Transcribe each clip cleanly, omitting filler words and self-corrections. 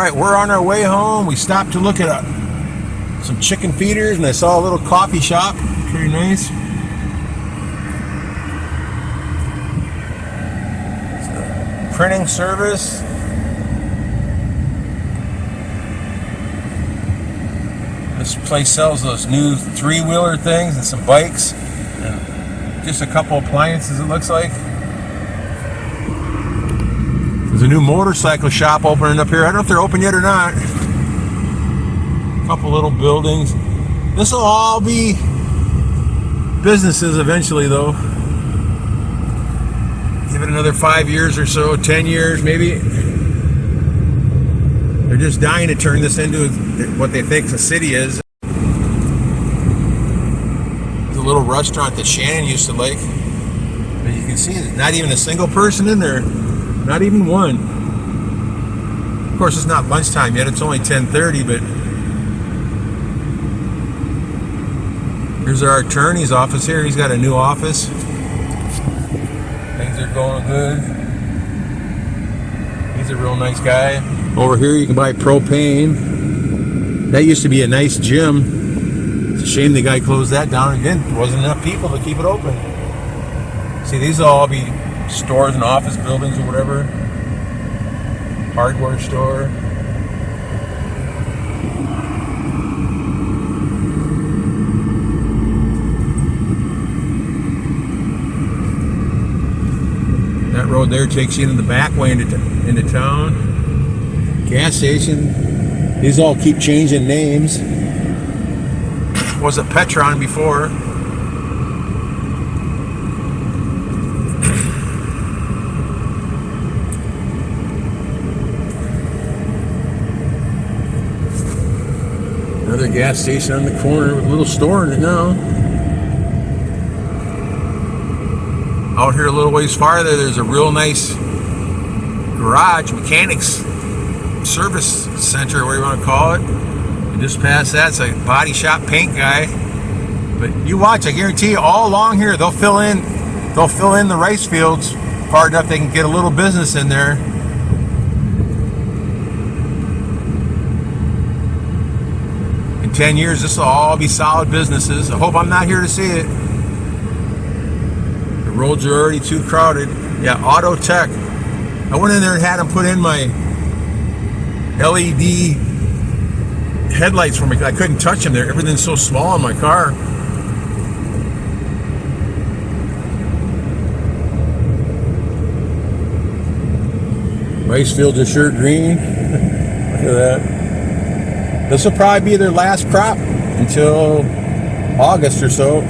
right, we're on our way home. We stopped to look at some chicken feeders, and I saw a little coffee shop. Pretty nice. It's a printing service. This place sells those new three-wheeler things and some bikes. And just a couple appliances, it looks like. There's a new motorcycle shop opening up here. I don't know if they're open yet or not. A couple little buildings. This will all be businesses eventually, though. Give it another 5 years or so, 10 years maybe. They're just dying to turn this into what they think the city is. There's a little restaurant that Shannon used to like. But you can see there's not even a single person in there. Not even one. Of course, it's not lunchtime yet. It's only 10:30, but here's our attorney's office here. He's got a new office. Things are going good. He's a real nice guy. Over here, you can buy propane. That used to be a nice gym. It's a shame the guy closed that down again. There wasn't enough people to keep it open. See, these will all be stores and office buildings or whatever. Hardware store. That road there takes you into the back way into town. Gas station. These all keep changing names. Was a Petron before. Another gas station on the corner with a little store in it now. Out here a little ways farther, there's a real nice garage, mechanics service center, whatever you want to call it. And just past that's a body shop paint guy. But you watch, I guarantee you, all along here they'll fill in the rice fields far enough they can get a little business in there. In 10 years, this will all be solid businesses. I hope I'm not here to see it. The roads are already too crowded. Yeah, Auto Tech. I went in there and had them put in my LED headlights for me. I couldn't touch them there. Everything's so small in my car. Rice fields are sure green. Look at that. This will probably be their last crop until August or so.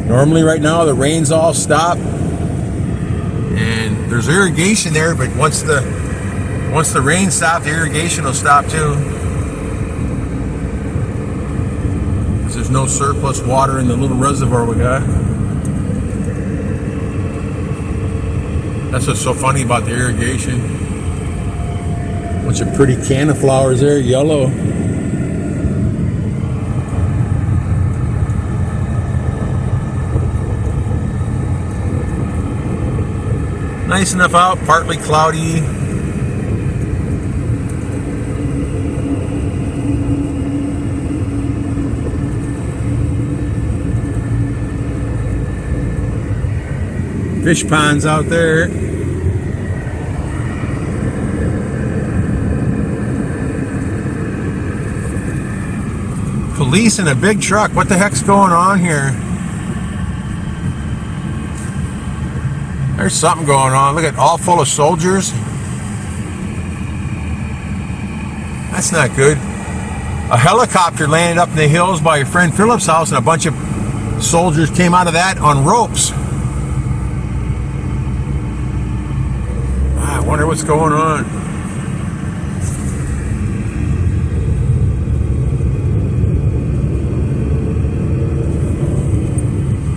Normally right now the rains all stop and there's irrigation there, but once the rain stops, the irrigation will stop too. Because there's no surplus water in the little reservoir we got. That's what's so funny about the irrigation. Bunch of pretty canna flowers there, yellow. Nice enough out, partly cloudy. Fish ponds out there. Police in a big truck. What the heck's going on here? There's something going on. Look at all full of soldiers. That's not good. A helicopter landed up in the hills by your friend Philip's house, and a bunch of soldiers came out of that on ropes. I wonder what's going on.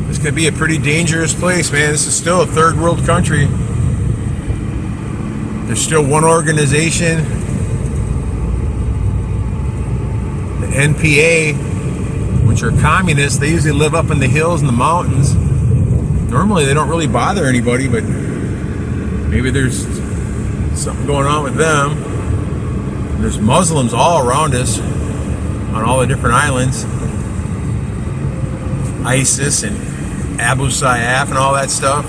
This could be a pretty dangerous place, man. This is still a third world country. There's still one organization, the NPA, which are communists. They usually live up in the hills and the mountains. Normally they don't really bother anybody, but maybe there's something going on with them. There's Muslims all around us on all the different islands. ISIS and Abu Sayyaf and all that stuff.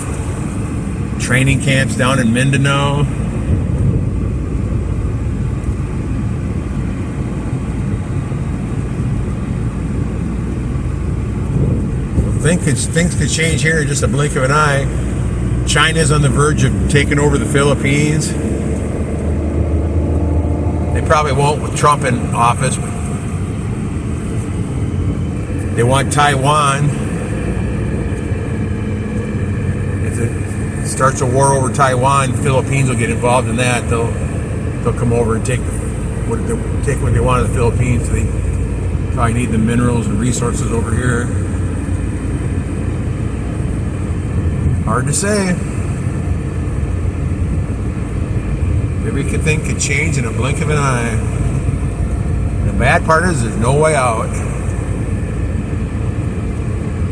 Training camps down in Mindanao. Things could change here in just a blink of an eye. China's on the verge of taking over the Philippines. They probably won't with Trump in office, but they want Taiwan. If it starts a war over Taiwan, the Philippines will get involved in that. They'll come over and take what they want of the Philippines. They probably need the minerals and resources over here. Hard to say. Everything could change in a blink of an eye. The bad part is there's no way out.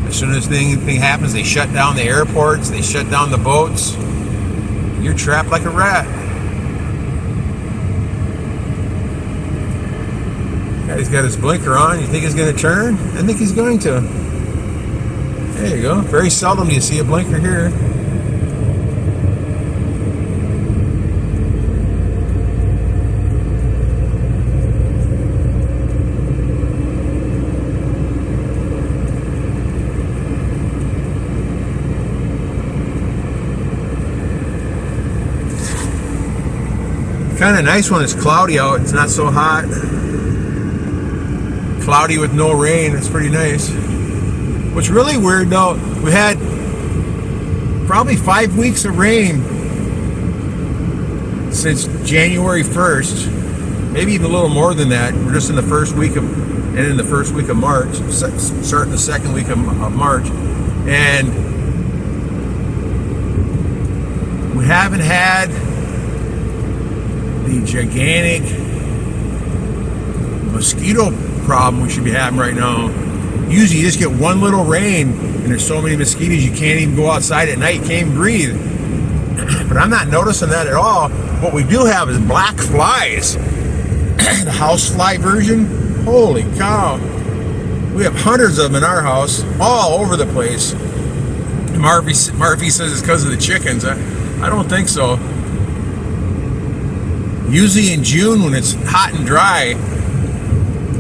As soon as anything happens, they shut down the airports, they shut down the boats. You're trapped like a rat. Guy's got his blinker on. You think he's going to turn? I think he's going to. There you go. Very seldom do you see a blinker here. Kind of nice when it's cloudy out. It's not so hot. Cloudy with no rain. It's pretty nice. What's really weird though, we had probably 5 weeks of rain since January 1st, maybe even a little more than that. We're just in the first week of March, starting the second week of March, and we haven't had the gigantic mosquito problem we should be having right now. Usually you just get one little rain and there's so many mosquitoes you can't even go outside at night, you can't even breathe. But I'm not noticing that at all. What we do have is black flies. The housefly version, holy cow. We have hundreds of them in our house, all over the place. Murphy says it's because of the chickens. I don't think so. Usually in June when it's hot and dry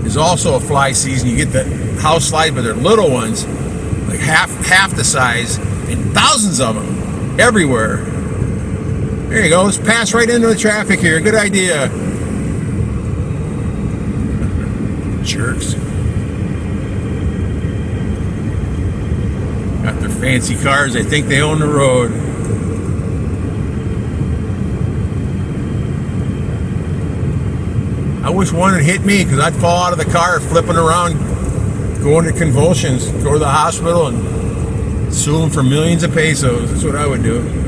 is also a fly season. You get the house flies, but they're little ones, like half the size, and thousands of them everywhere. There you go. Let's pass right into the traffic here. Good idea. Jerks. Got their fancy cars. They think they own the road. I wish one would hit me because I'd fall out of the car flipping around, go into convulsions, go to the hospital and sue them for millions of pesos. That's what I would do.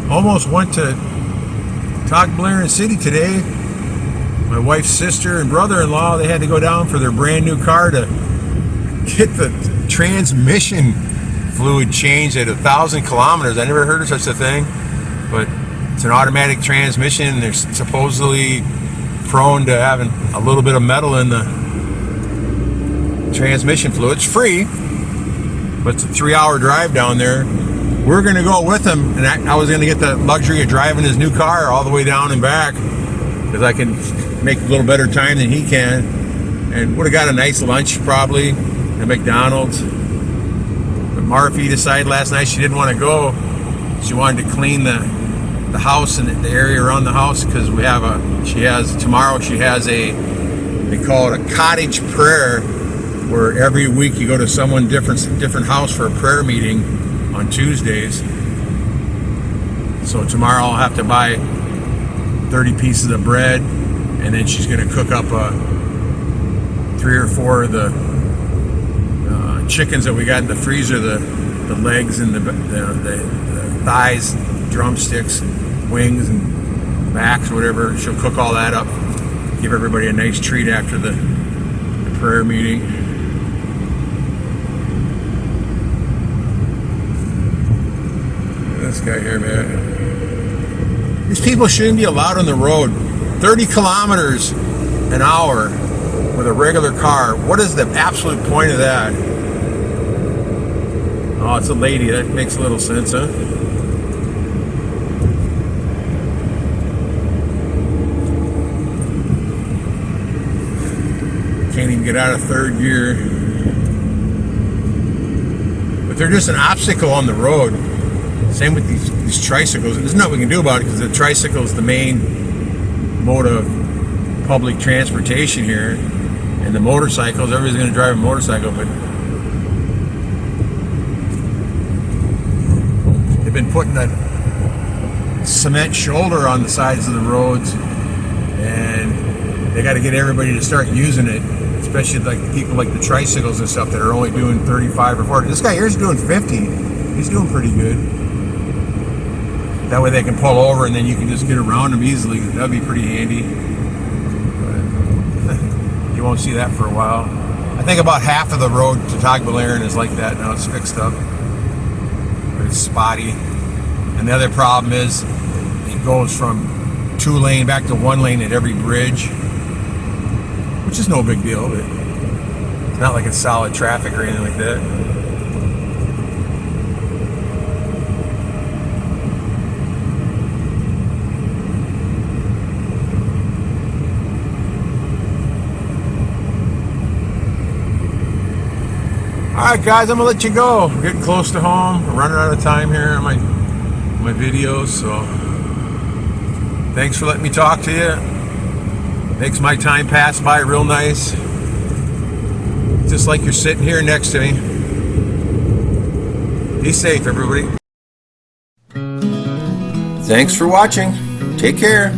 Almost went to Tagbilaran City today. My wife's sister and brother-in-law, they had to go down for their brand new car to get the transmission fluid changed at 1,000 kilometers. I never heard of such a thing, but it's an automatic transmission. They're supposedly prone to having a little bit of metal in the transmission fluid. It's free, but it's a 3-hour drive down there. We're going to go with him, and I was going to get the luxury of driving his new car all the way down and back because I can make a little better time than he can, and would have got a nice lunch probably at McDonald's. But Murphy decided last night she didn't want to go. She wanted to clean the house and the area around the house because tomorrow she has they call it a cottage prayer, where every week you go to someone different house for a prayer meeting on Tuesdays. So tomorrow I'll have to buy 30 pieces of bread, and then she's going to cook up 3 or 4 of the chickens that we got in the freezer, the legs and the thighs, drumsticks, wings, and backs, whatever. She'll cook all that up, give everybody a nice treat after the prayer meeting. This guy here, man. These people shouldn't be allowed on the road 30 kilometers an hour with a regular car. What is the absolute point of that? Oh, it's a lady. That makes a little sense, huh? Can't even get out of third gear. But they're just an obstacle on the road. Same with these tricycles. There's nothing we can do about it because the tricycle is the main mode of public transportation here. And the motorcycles, everybody's going to drive a motorcycle, but they've been putting that cement shoulder on the sides of the roads, and they got to get everybody to start using it, especially like people like the tricycles and stuff that are only doing 35 or 40. This guy here's doing 50. He's doing pretty good. That way they can pull over and then you can just get around them easily. That'd be pretty handy. But you won't see that for a while. I think about half of the road to Tagbilaran is like that now. It's fixed up. But it's spotty. And the other problem is it goes from 2 lane back to 1 lane at every bridge, which is no big deal. But it's not like it's solid traffic or anything like that. Alright guys, I'm going to let you go. We're getting close to home. We're running out of time here on my videos, so thanks for letting me talk to you. Makes my time pass by real nice. Just like you're sitting here next to me. Be safe, everybody. Thanks for watching. Take care.